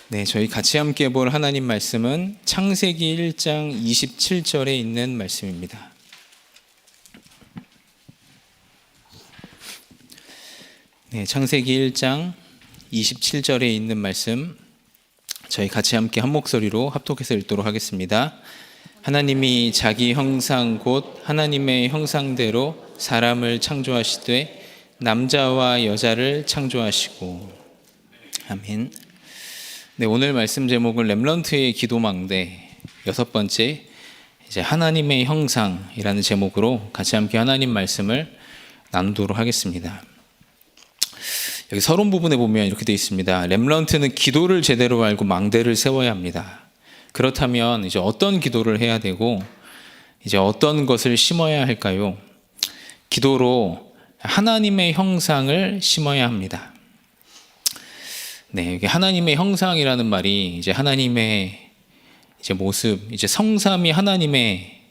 네, 저희 같이 함께 볼 하나님 말씀은 창세기 1장 27절에 있는 말씀입니다. 네, 창세기 1장 27절에 있는 말씀 저희 같이 함께 한 목소리로 합독해서 읽도록 하겠습니다. 하나님이 자기 형상 곧 하나님의 형상대로 사람을 창조하시되 남자와 여자를 창조하시고 아멘. 네, 오늘 말씀 제목은 렘넌트의 기도망대 6번째 이제 하나님의 형상이라는 제목으로 같이 함께 하나님 말씀을 나누도록 하겠습니다. 여기 서론 부분에 보면 이렇게 되어 있습니다. 렘넌트는 기도를 제대로 알고 망대를 세워야 합니다. 그렇다면 이제 어떤 기도를 해야 되고 이제 어떤 것을 심어야 할까요? 기도로 하나님의 형상을 심어야 합니다. 네, 여기 하나님의 형상이라는 말이 이제 하나님의 이제 모습, 이제 성삼위 하나님의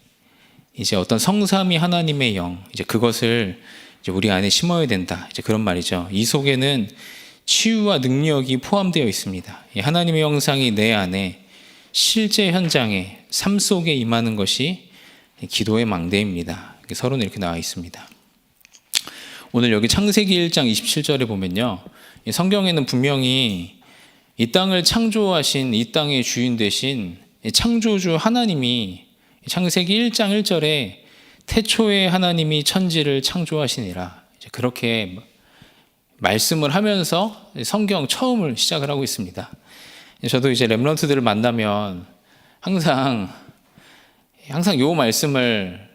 이제 어떤 성삼위 하나님의 영, 이제 그것을 이제 우리 안에 심어야 된다. 이제 그런 말이죠. 이 속에는 치유와 능력이 포함되어 있습니다. 하나님의 형상이 내 안에 실제 현장에 삶 속에 임하는 것이 기도의 망대입니다. 서론에 이렇게 나와 있습니다. 오늘 여기 창세기 1장 27절에 보면요. 성경에는 분명히 이 땅을 창조하신 이 땅의 주인 되신 창조주 하나님이 창세기 1장 1절에 태초에 하나님이 천지를 창조하시니라 그렇게 말씀을 하면서 성경 처음을 시작을 하고 있습니다. 저도 이제 렘넌트들을 만나면 항상 이 말씀을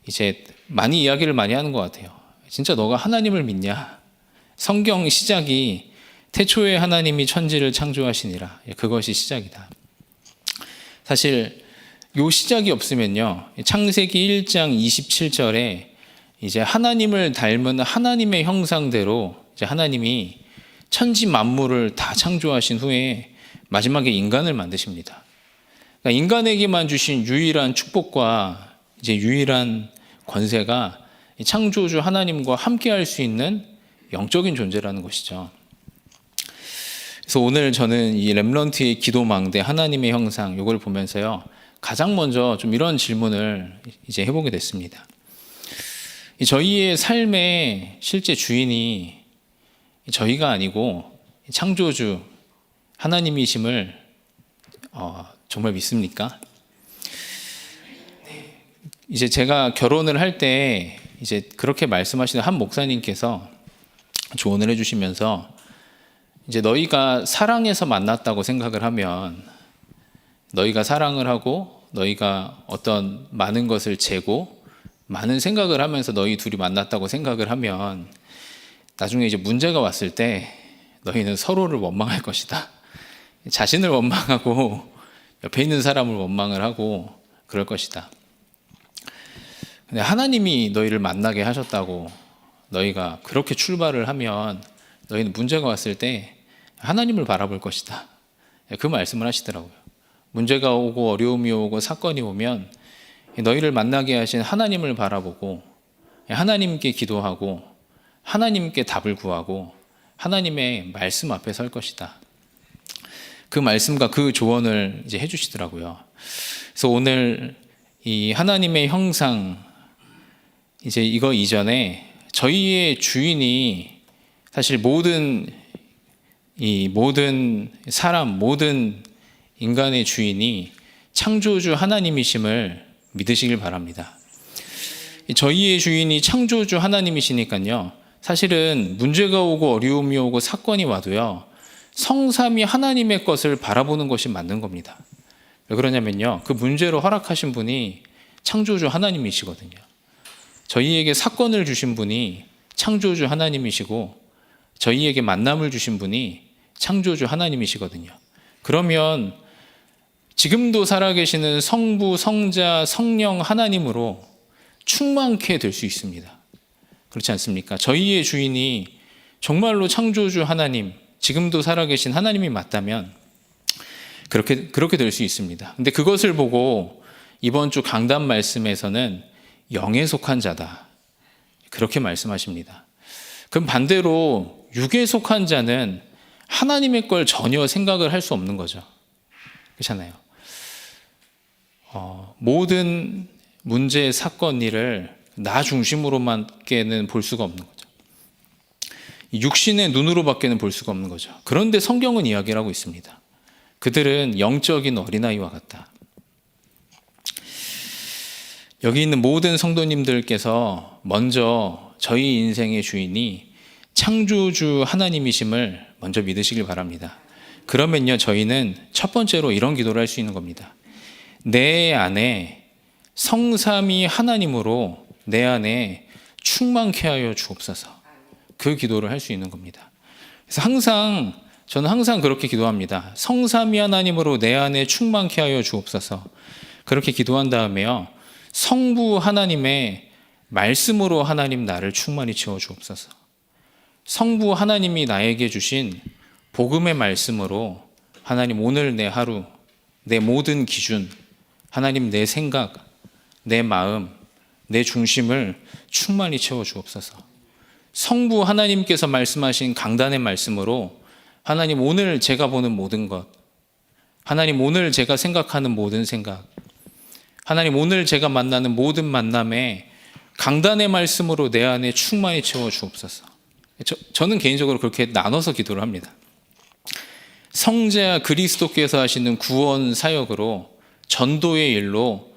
이제 이야기를 많이 하는 것 같아요. 진짜 너가 하나님을 믿냐? 성경 시작이 태초에 하나님이 천지를 창조하시니라. 그것이 시작이다. 사실 요 시작이 없으면요. 창세기 1장 27절에 이제 하나님을 닮은 하나님의 형상대로 이제 하나님이 천지 만물을 다 창조하신 후에 마지막에 인간을 만드십니다. 그러니까 인간에게만 주신 유일한 축복과 이제 유일한 권세가 창조주 하나님과 함께 할 수 있는 영적인 존재라는 것이죠. 그래서 오늘 저는 이 렘넌트의 기도망대 하나님의 형상 이걸 보면서요. 가장 먼저 좀 이런 질문을 이제 해보게 됐습니다. 저희의 삶의 실제 주인이 저희가 아니고 창조주 하나님이심을 정말 믿습니까? 이제 제가 결혼을 할 때 이제 그렇게 말씀하시는 한 목사님께서 조언을 해주시면서 이제 너희가 사랑해서 만났다고 생각을 하면 너희가 사랑을 하고 너희가 어떤 많은 것을 재고 많은 생각을 하면서 너희 둘이 만났다고 생각을 하면 나중에 이제 문제가 왔을 때 너희는 서로를 원망할 것이다. 자신을 원망하고 옆에 있는 사람을 원망을 하고 그럴 것이다. 근데 하나님이 너희를 만나게 하셨다고 너희가 그렇게 출발을 하면 너희는 문제가 왔을 때 하나님을 바라볼 것이다. 그 말씀을 하시더라고요. 문제가 오고 어려움이 오고 사건이 오면 너희를 만나게 하신 하나님을 바라보고 하나님께 기도하고 하나님께 답을 구하고 하나님의 말씀 앞에 설 것이다. 그 말씀과 그 조언을 이제 해주시더라고요. 그래서 오늘 이 하나님의 형상 이제 이거 이전에 저희의 주인이 사실 모든 사람, 모든 인간의 주인이 창조주 하나님이심을 믿으시길 바랍니다. 저희의 주인이 창조주 하나님이시니까요. 사실은 문제가 오고 어려움이 오고 사건이 와도요. 성삼위 하나님의 것을 바라보는 것이 맞는 겁니다. 왜 그러냐면요. 그 문제로 허락하신 분이 창조주 하나님이시거든요. 저희에게 사건을 주신 분이 창조주 하나님이시고 저희에게 만남을 주신 분이 창조주 하나님이시거든요. 그러면 지금도 살아계시는 성부, 성자, 성령 하나님으로 충만케 될 수 있습니다. 그렇지 않습니까? 저희의 주인이 정말로 창조주 하나님, 지금도 살아계신 하나님이 맞다면 그렇게 될 수 있습니다. 근데 그것을 보고 이번 주 강단 말씀에서는 영에 속한 자다. 그렇게 말씀하십니다. 그럼 반대로 육에 속한 자는 하나님의 걸 전혀 생각을 할 수 없는 거죠. 그렇잖아요. 모든 문제, 사건, 일을 나 중심으로밖에는 볼 수가 없는 거죠. 육신의 눈으로밖에는 볼 수가 없는 거죠. 그런데 성경은 이야기를 하고 있습니다. 그들은 영적인 어린아이와 같다. 여기 있는 모든 성도님들께서 먼저 저희 인생의 주인이 창조주 하나님이심을 먼저 믿으시길 바랍니다. 그러면요, 저희는 첫 번째로 이런 기도를 할 수 있는 겁니다. 내 안에 성삼위 하나님으로 내 안에 충만케 하여 주옵소서. 그 기도를 할 수 있는 겁니다. 그래서 저는 항상 그렇게 기도합니다. 성삼위 하나님으로 내 안에 충만케 하여 주옵소서. 그렇게 기도한 다음에요, 성부 하나님의 말씀으로 하나님 나를 충만히 채워 주옵소서. 성부 하나님이 나에게 주신 복음의 말씀으로 하나님 오늘 내 하루, 내 모든 기준, 하나님 내 생각, 내 마음, 내 중심을 충만히 채워 주옵소서. 성부 하나님께서 말씀하신 강단의 말씀으로 하나님 오늘 제가 보는 모든 것, 하나님 오늘 제가 생각하는 모든 생각, 하나님 오늘 제가 만나는 모든 만남에 강단의 말씀으로 내 안에 충만히 채워 주옵소서. 저는 개인적으로 그렇게 나눠서 기도를 합니다. 성자 그리스도께서 하시는 구원 사역으로 전도의 일로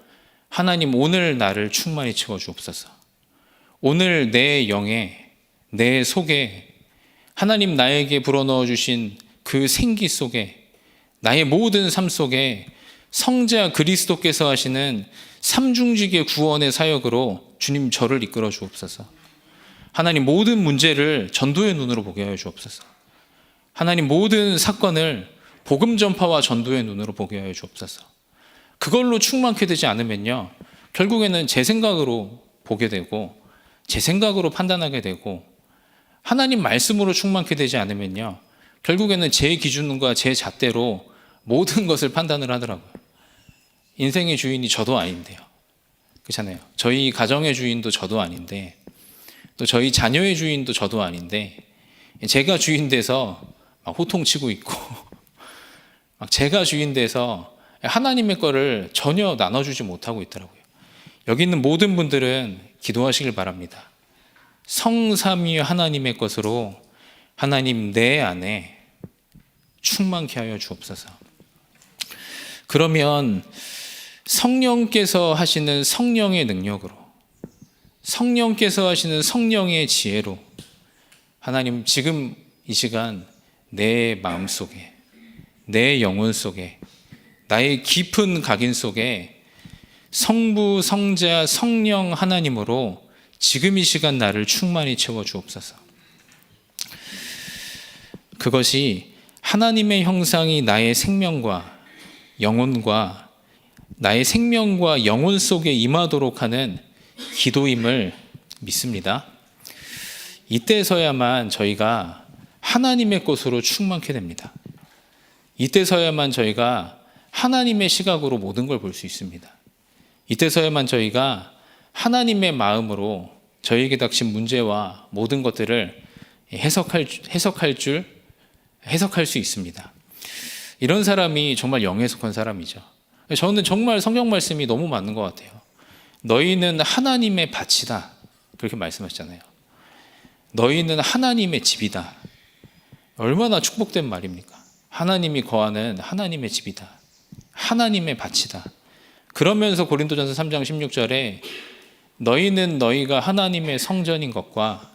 하나님 오늘 나를 충만히 채워 주옵소서. 오늘 내 영에, 내 속에 하나님 나에게 불어넣어 주신 그 생기 속에, 나의 모든 삶 속에 성자 그리스도께서 하시는 삼중직의 구원의 사역으로 주님 저를 이끌어 주옵소서. 하나님 모든 문제를 전도의 눈으로 보게 하여 주옵소서. 하나님 모든 사건을 복음 전파와 전도의 눈으로 보게 하여 주옵소서. 그걸로 충만케 되지 않으면요, 결국에는 제 생각으로 보게 되고 제 생각으로 판단하게 되고, 하나님 말씀으로 충만케 되지 않으면요, 결국에는 제 기준과 제 잣대로 모든 것을 판단을 하더라고요. 인생의 주인이 저도 아닌데요. 그렇잖아요. 저희 가정의 주인도 저도 아닌데, 또 저희 자녀의 주인도 저도 아닌데, 제가 주인 돼서 막 호통치고 있고 막 제가 주인 돼서 하나님의 거를 전혀 나눠주지 못하고 있더라고요. 여기 있는 모든 분들은 기도하시길 바랍니다. 성삼위 하나님의 것으로 하나님 내 안에 충만케 하여 주옵소서. 그러면 성령께서 하시는 성령의 능력으로, 성령께서 하시는 성령의 지혜로 하나님 지금 이 시간 내 마음속에, 내 영혼 속에, 나의 깊은 각인 속에 성부, 성자, 성령 하나님으로 지금 이 시간 나를 충만히 채워 주옵소서. 그것이 하나님의 형상이 나의 생명과 영혼과 나의 생명과 영혼 속에 임하도록 하는 기도임을 믿습니다. 이때서야만 저희가 하나님의 것으로 충만케 됩니다. 이때서야만 저희가 하나님의 시각으로 모든 걸 볼 수 있습니다. 이때서야만 저희가 하나님의 마음으로 저희에게 닥친 문제와 모든 것들을 해석할 수 있습니다. 이런 사람이 정말 영에 속한 사람이죠. 저는 정말 성경 말씀이 너무 맞는 것 같아요. 너희는 하나님의 밭이다, 그렇게 말씀하시잖아요. 너희는 하나님의 집이다. 얼마나 축복된 말입니까? 하나님이 거하는 하나님의 집이다, 하나님의 밭이다. 그러면서 고린도전서 3장 16절에 너희는 너희가 하나님의 성전인 것과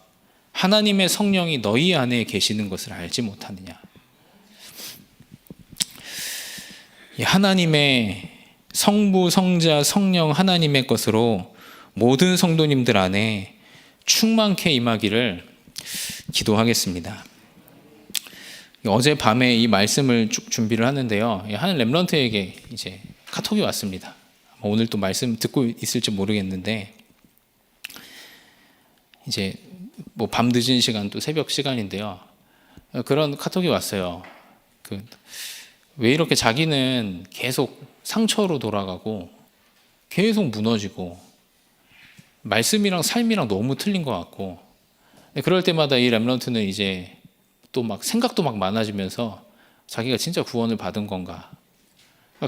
하나님의 성령이 너희 안에 계시는 것을 알지 못하느냐. 하나님의 성부, 성자, 성령 하나님의 것으로 모든 성도님들 안에 충만케 임하기를 기도하겠습니다. 어젯밤에 이 말씀을 쭉 준비를 하는데요, 한 렘넌트에게 이제 카톡이 왔습니다. 오늘 또 말씀 듣고 있을지 모르겠는데, 이제 뭐 밤 늦은 시간, 또 새벽 시간인데요, 그런 카톡이 왔어요. 왜 이렇게 자기는 계속 상처로 돌아가고 계속 무너지고 말씀이랑 삶이랑 너무 틀린 것 같고, 그럴 때마다 이 렘넌트는 이제 또 막 생각도 막 많아지면서 자기가 진짜 구원을 받은 건가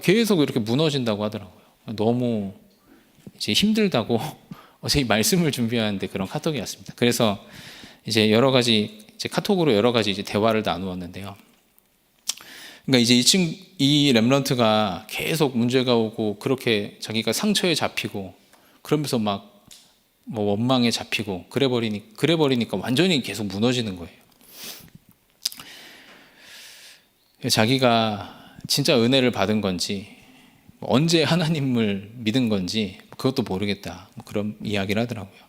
계속 이렇게 무너진다고 하더라고요. 너무 이제 힘들다고 어제 이 말씀을 준비하는데 그런 카톡이 왔습니다. 그래서 이제 여러 가지 이제 카톡으로 여러 가지 이제 대화를 나누었는데요. 그러니까 이제 이 렘넌트가 계속 문제가 오고 그렇게 자기가 상처에 잡히고 그러면서 막 뭐 원망에 잡히고 그래버리니까 완전히 계속 무너지는 거예요. 자기가 진짜 은혜를 받은 건지 언제 하나님을 믿은 건지 그것도 모르겠다 그런 이야기를 하더라고요.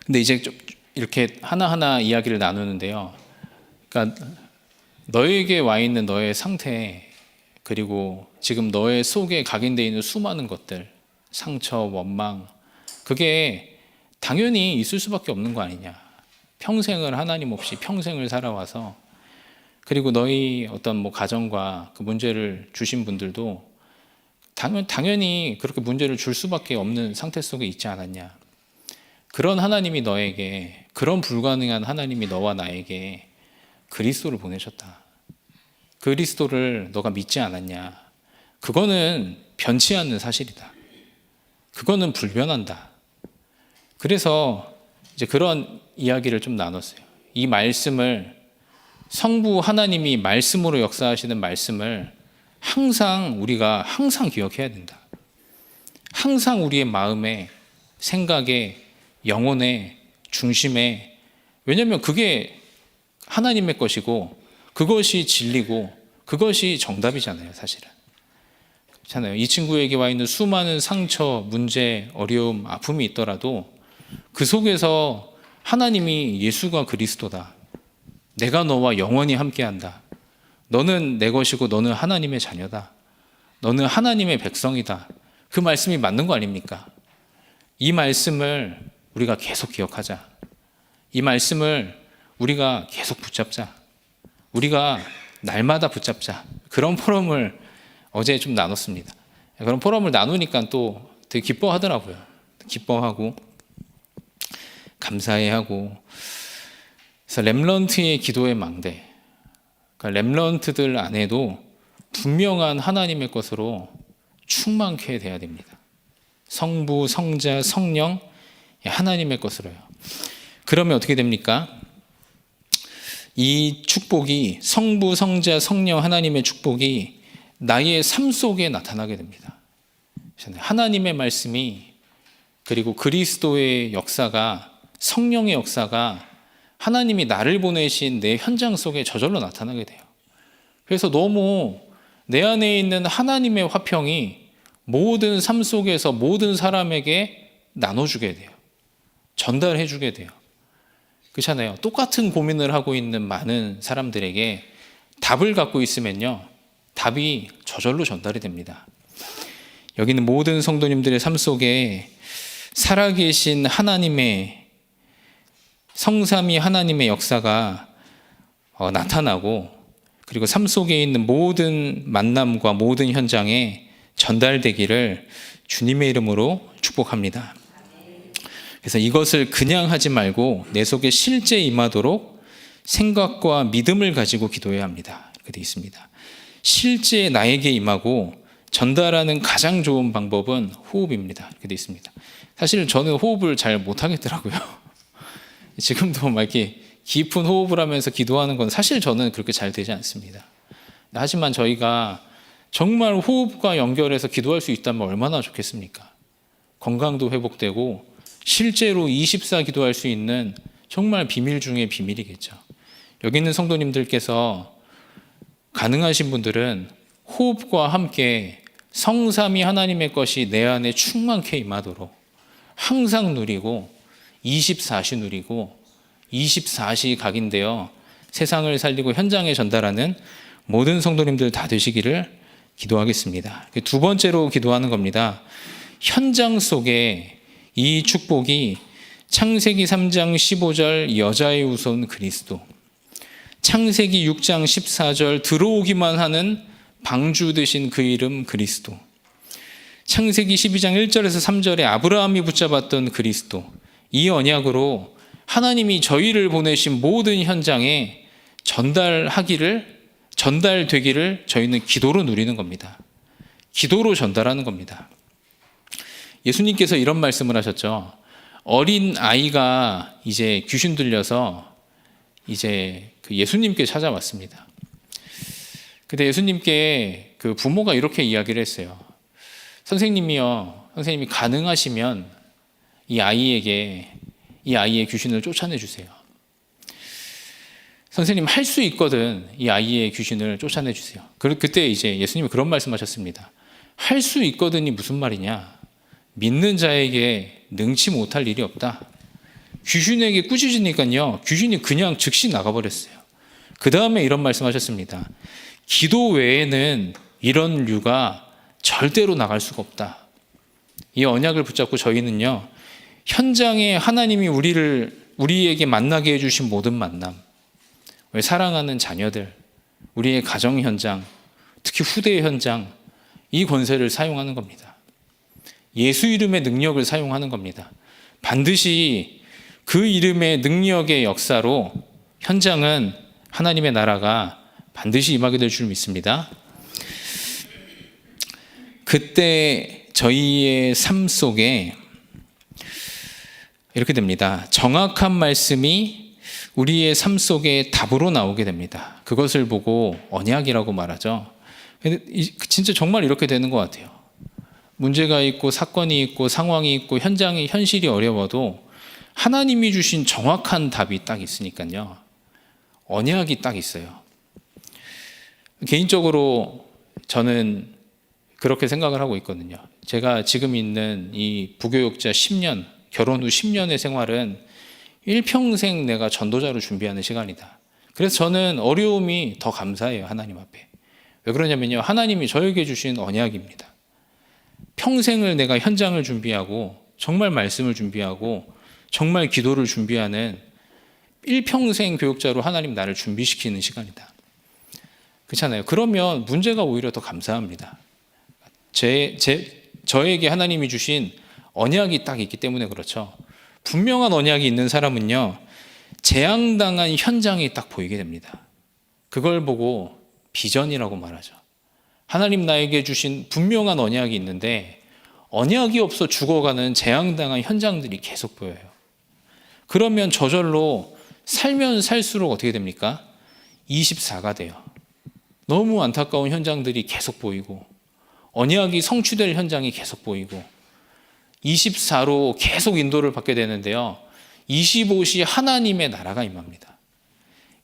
근데 이제 좀 이렇게 하나하나 이야기를 나누는데요. 그러니까 너에게 와 있는 너의 상태 그리고 지금 너의 속에 각인되어 있는 수많은 것들 상처, 원망 그게 당연히 있을 수밖에 없는 거 아니냐. 평생을 하나님 없이 평생을 살아와서 그리고 너희 어떤 뭐 가정과 그 문제를 주신 분들도 당연히 그렇게 문제를 줄 수밖에 없는 상태 속에 있지 않았냐. 그런 하나님이 너에게 그런 불가능한 하나님이 너와 나에게 그리스도를 보내셨다. 그리스도를 너가 믿지 않았냐. 그거는 변치 않는 사실이다. 그거는 불변한다. 그래서 이제 그런 이야기를 좀 나눴어요. 이 말씀을 성부 하나님이 말씀으로 역사하시는 말씀을 우리가 항상 기억해야 된다. 항상 우리의 마음에, 생각에, 영혼에, 중심에 왜냐하면 그게 하나님의 것이고 그것이 진리고 그것이 정답이잖아요. 사실은. 그렇잖아요. 이 친구에게 와 있는 수많은 상처, 문제, 어려움, 아픔이 있더라도 그 속에서 하나님이 예수가 그리스도다. 내가 너와 영원히 함께한다. 너는 내 것이고 너는 하나님의 자녀다. 너는 하나님의 백성이다. 그 말씀이 맞는 거 아닙니까? 이 말씀을 우리가 계속 기억하자. 이 말씀을 우리가 계속 붙잡자. 우리가 날마다 붙잡자. 그런 포럼을 어제 좀 나눴습니다. 그런 포럼을 나누니까 또 되게 기뻐하더라고요. 기뻐하고 감사해하고. 그래서 렘넌트의 기도의 망대. 그러니까 렘넌트들 안에도 분명한 하나님의 것으로 충만케 돼야 됩니다. 성부, 성자, 성령 하나님의 것으로요. 그러면 어떻게 됩니까? 이 축복이 성부, 성자, 성령 하나님의 축복이 나의 삶 속에 나타나게 됩니다. 하나님의 말씀이 그리고 그리스도의 역사가 성령의 역사가 하나님이 나를 보내신 내 현장 속에 저절로 나타나게 돼요. 그래서 너무 내 안에 있는 하나님의 화평이 모든 삶 속에서 모든 사람에게 나눠주게 돼요. 전달해주게 돼요. 그렇잖아요. 똑같은 고민을 하고 있는 많은 사람들에게 답을 갖고 있으면요. 답이 저절로 전달이 됩니다. 여기는 모든 성도님들의 삶 속에 살아계신 하나님의 성삼위 하나님의 역사가 나타나고 그리고 삶 속에 있는 모든 만남과 모든 현장에 전달되기를 주님의 이름으로 축복합니다. 그래서 이것을 그냥 하지 말고 내 속에 실제 임하도록 생각과 믿음을 가지고 기도해야 합니다. 이렇게 되어 있습니다. 실제 나에게 임하고 전달하는 가장 좋은 방법은 호흡입니다. 이렇게 되어 있습니다. 사실 저는 호흡을 잘 못하겠더라고요. 지금도 막 이렇게 깊은 호흡을 하면서 기도하는 건 사실 저는 그렇게 잘 되지 않습니다. 하지만 저희가 정말 호흡과 연결해서 기도할 수 있다면 얼마나 좋겠습니까? 건강도 회복되고 실제로 24 기도할 수 있는 정말 비밀 중의 비밀이겠죠. 여기 있는 성도님들께서 가능하신 분들은 호흡과 함께 성삼위 하나님의 것이 내 안에 충만케 임하도록 항상 누리고 24시 누리고 24시 각인되어 세상을 살리고 현장에 전달하는 모든 성도님들 다 되시기를 기도하겠습니다. 두 번째로 기도하는 겁니다. 현장 속에 이 축복이 창세기 3장 15절 여자의 후손 그리스도, 창세기 6장 14절 들어오기만 하는 방주 되신 그 이름 그리스도, 창세기 12장 1절에서 3절에 아브라함이 붙잡았던 그리스도, 이 언약으로 하나님이 저희를 보내신 모든 현장에 전달되기를 저희는 기도로 누리는 겁니다. 기도로 전달하는 겁니다. 예수님께서 이런 말씀을 하셨죠. 어린 아이가 이제 귀신 들려서 이제 그 예수님께 찾아왔습니다. 근데 예수님께 그 부모가 이렇게 이야기를 했어요. 선생님이 가능하시면 이 아이의 귀신을 쫓아내 주세요. 선생님 할 수 있거든. 이 아이의 귀신을 쫓아내 주세요. 그때 이제 예수님이 그런 말씀하셨습니다. 할 수 있거든이 무슨 말이냐? 믿는 자에게 능치 못할 일이 없다. 귀신에게 꾸짖으니까요. 귀신이 그냥 즉시 나가버렸어요. 그 다음에 이런 말씀하셨습니다. 기도 외에는 이런 류가 절대로 나갈 수가 없다. 이 언약을 붙잡고 저희는요. 현장에 하나님이 우리에게 만나게 해주신 모든 만남, 사랑하는 자녀들, 우리의 가정 현장, 특히 후대의 현장, 이 권세를 사용하는 겁니다. 예수 이름의 능력을 사용하는 겁니다. 반드시 그 이름의 능력의 역사로 현장은 하나님의 나라가 반드시 임하게 될 줄 믿습니다. 그때 저희의 삶 속에 이렇게 됩니다. 정확한 말씀이 우리의 삶 속에 답으로 나오게 됩니다. 그것을 보고 언약이라고 말하죠. 진짜 정말 이렇게 되는 것 같아요. 문제가 있고 사건이 있고 상황이 있고 현실이 어려워도 하나님이 주신 정확한 답이 딱 있으니까요. 언약이 딱 있어요. 개인적으로 저는 그렇게 생각을 하고 있거든요. 제가 지금 있는 이 부교육자 10년, 결혼 후 10년의 생활은 일평생 내가 전도자로 준비하는 시간이다. 그래서 저는 어려움이 더 감사해요. 하나님 앞에. 왜 그러냐면요. 하나님이 저에게 주신 언약입니다. 평생을 내가 현장을 준비하고 정말 말씀을 준비하고 정말 기도를 준비하는 일평생 교육자로 하나님 나를 준비시키는 시간이다. 그렇잖아요. 그러면 문제가 오히려 더 감사합니다. 저에게 하나님이 주신 언약이 딱 있기 때문에 그렇죠. 분명한 언약이 있는 사람은요. 재앙당한 현장이 딱 보이게 됩니다. 그걸 보고 비전이라고 말하죠. 하나님 나에게 주신 분명한 언약이 있는데 언약이 없어 죽어가는 재앙당한 현장들이 계속 보여요. 그러면 저절로 살면 살수록 어떻게 됩니까? 24가 돼요. 너무 안타까운 현장들이 계속 보이고 언약이 성취될 현장이 계속 보이고 24로 계속 인도를 받게 되는데요. 25시 하나님의 나라가 임합니다.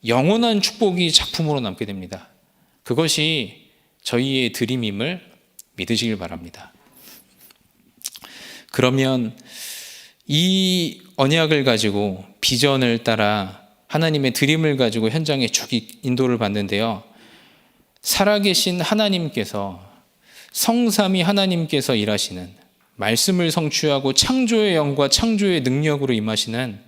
영원한 축복이 작품으로 남게 됩니다. 그것이 저희의 드림임을 믿으시길 바랍니다. 그러면 이 언약을 가지고 비전을 따라 하나님의 드림을 가지고 현장에 쭉 인도를 받는데요. 살아계신 하나님께서 성삼위 하나님께서 일하시는 말씀을 성취하고 창조의 영과 창조의 능력으로 임하시는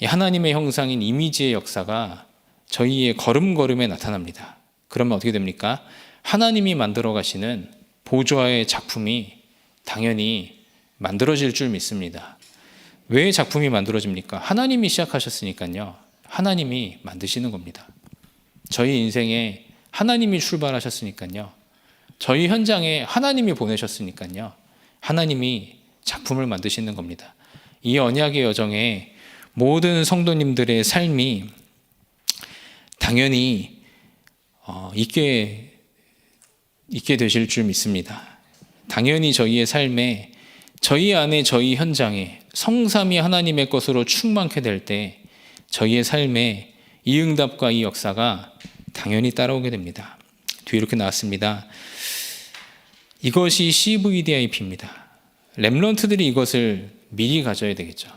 하나님의 형상인 이미지의 역사가 저희의 걸음걸음에 나타납니다. 그러면 어떻게 됩니까? 하나님이 만들어 가시는 보좌의 작품이 당연히 만들어질 줄 믿습니다. 왜 작품이 만들어집니까? 하나님이 시작하셨으니까요. 하나님이 만드시는 겁니다. 저희 인생에 하나님이 출발하셨으니까요. 저희 현장에 하나님이 보내셨으니까요. 하나님이 작품을 만드시는 겁니다. 이 언약의 여정에 모든 성도님들의 삶이 당연히 있게 되실 줄 믿습니다. 당연히 저희의 삶에 저희 안에 저희 현장에 성삼위 하나님의 것으로 충만케 될 때 저희의 삶에 이 응답과 이 역사가 당연히 따라오게 됩니다. 뒤에 이렇게 나왔습니다. 이것이 CVDIP입니다. 렘넌트들이 이것을 미리 가져야 되겠죠.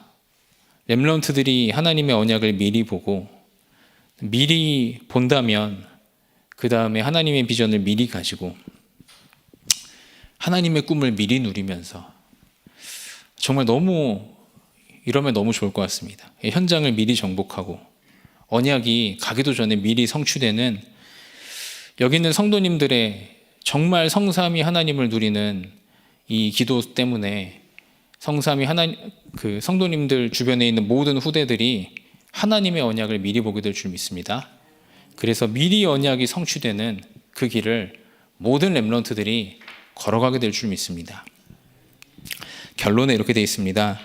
렘넌트들이 하나님의 언약을 미리 보고 미리 본다면 그 다음에 하나님의 비전을 미리 가지고 하나님의 꿈을 미리 누리면서 정말 이러면 너무 좋을 것 같습니다. 현장을 미리 정복하고 언약이 가기도 전에 미리 성취되는 여기 있는 성도님들의 정말 성삼위 하나님을 누리는 이 기도 때문에 성삼위 하나님, 성도님들 주변에 있는 모든 후대들이 하나님의 언약을 미리 보게 될 줄 믿습니다. 그래서 미리 언약이 성취되는 그 길을 모든 렘넌트들이 걸어가게 될 줄 믿습니다. 결론에 이렇게 되어 있습니다.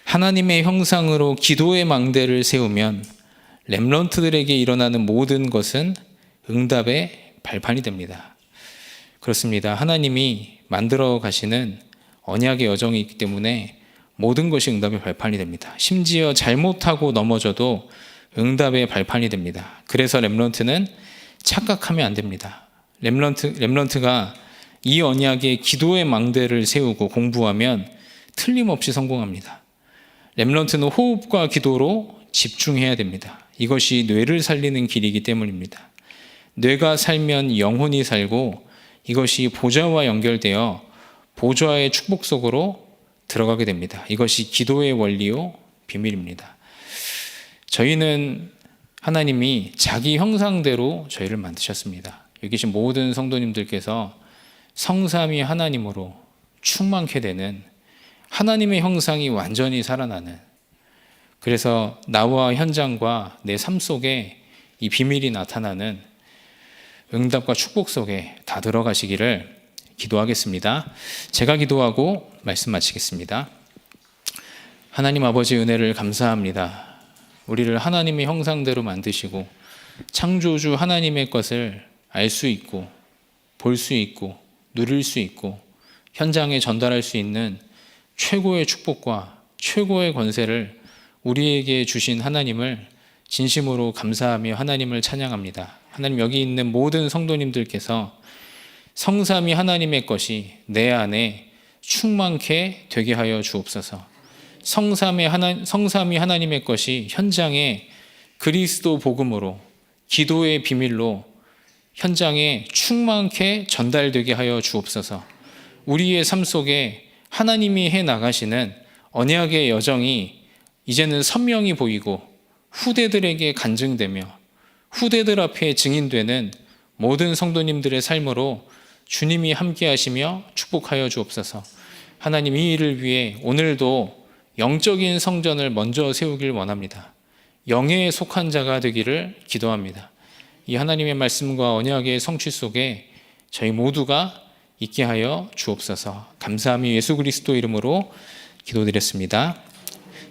하나님의 형상으로 기도의 망대를 세우면 렘넌트들에게 일어나는 모든 것은 응답의 발판이 됩니다. 그렇습니다. 하나님이 만들어 가시는 언약의 여정이 있기 때문에 모든 것이 응답의 발판이 됩니다. 심지어 잘못하고 넘어져도 응답의 발판이 됩니다. 그래서 렘넌트는 착각하면 안 됩니다. 렘넌트가 이 언약의 기도의 망대를 세우고 공부하면 틀림없이 성공합니다. 렘넌트는 호흡과 기도로 집중해야 됩니다. 이것이 뇌를 살리는 길이기 때문입니다. 뇌가 살면 영혼이 살고 이것이 보좌와 연결되어 보좌의 축복 속으로 들어가게 됩니다. 이것이 기도의 원리요 비밀입니다. 저희는 하나님이 자기 형상대로 저희를 만드셨습니다. 여기 계신 모든 성도님들께서 성삼위 하나님으로 충만케 되는 하나님의 형상이 완전히 살아나는, 그래서 나와 현장과 내 삶 속에 이 비밀이 나타나는 응답과 축복 속에 다 들어가시기를 기도하겠습니다. 제가 기도하고 말씀 마치겠습니다. 하나님 아버지 은혜를 감사합니다. 우리를 하나님의 형상대로 만드시고 창조주 하나님의 것을 알 수 있고 볼 수 있고 누릴 수 있고 현장에 전달할 수 있는 최고의 축복과 최고의 권세를 우리에게 주신 하나님을 진심으로 감사하며 하나님을 찬양합니다. 하나님, 여기 있는 모든 성도님들께서 성삼위 하나님의 것이 내 안에 충만케 되게 하여 주옵소서. 성삼위 하나님의 것이 현장에 그리스도 복음으로 기도의 비밀로 현장에 충만케 전달되게 하여 주옵소서. 우리의 삶 속에 하나님이 해 나가시는 언약의 여정이 이제는 선명히 보이고 후대들에게 간증되며 후대들 앞에 증인되는 모든 성도님들의 삶으로 주님이 함께 하시며 축복하여 주옵소서. 하나님, 이 일을 위해 오늘도 영적인 성전을 먼저 세우길 원합니다. 영에 속한 자가 되기를 기도합니다. 이 하나님의 말씀과 언약의 성취 속에 저희 모두가 있게 하여 주옵소서. 감사함이 예수 그리스도 이름으로 기도드렸습니다.